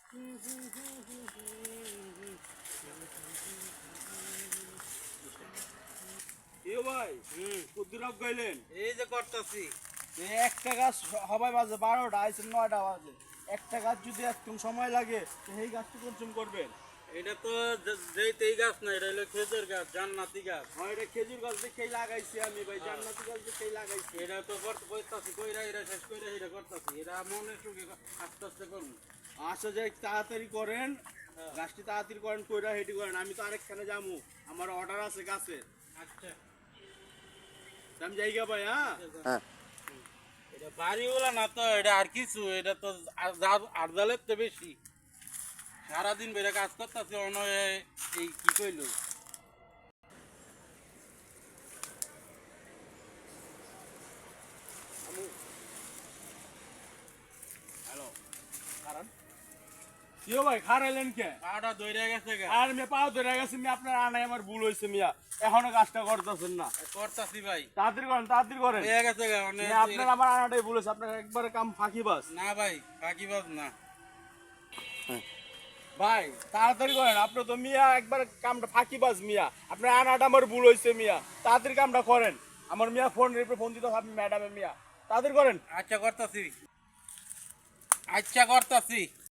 এ ভাই কুদ্দুরাব গেলেন এই যে করতেছি। একটা গাছ সবাই বাজে 12টা আইসে 9টা বাজে। একটা গাছ যদি একদম সময় লাগে সেই গাছটি কনজিউম করবেন। এটা তো যেই গাছ না, এটা হলো খেজুর গাছ, জান্নাতি গাছ। হয় এটা খেজুর গাছ দেখেই লাগাইছি আমি ভাই, জান্নাতি গাছ দেখেই লাগাইছি। এটা তো করতেছি, কইরা এটা শেষ কইরা এটা করতেছি। এটা মনে সুখে আস্তে আস্তে করুন। আচ্ছা যাই তাড়াতাড়ি করেন, গাছটি তাড়াতাড়ি করেন, কইরা হেডি করেন। আমি তো আরেকখানে যাবো, আমার অর্ডার আছে গাছের। আচ্ছা, আমি জায়গা ভাই। হ্যাঁ এটা বাড়িওয়ালা না তো, এটা আর কিছু, এটা তো আর্দালের তো বেশি। সারাদিন বেড়ে কাজ করতেছে, এই কি কইল হ্যালো কারণ কিও ভাই খারাইলেন কে? পাটা দইরা গেছে গা। আর মে পাও ধরে গেছে মি, আপনার আনাই আমার ভুল হয়েছে মিয়া, এখনো কাজটা করতেছেন না। করতাছি ভাই, তাড়াতাড়ি করেন, তাড়াতাড়ি করেন। হয়ে গেছে গা। আপনার আমার আনাটাই ভুল হয়েছে, আপনার একবারে কাম ফাঁকিবাজ। না ভাই, ফাঁকিবাজ না ভাই তাড়াতাড়ি করেন, আপনি তো মিয়া একবার কামটা ফাঁকিবাজ মিয়া, আপনার আনাটা আমার ভুল হয়েছে মিয়া, তাড়াতাড়ি কামটা করেন। আমার মিয়া ফোন দিতে আপনি ম্যাডামে মিয়া, তাড়াতাড়ি করেন। আচ্ছা করতাছি, আচ্ছা করতাছি।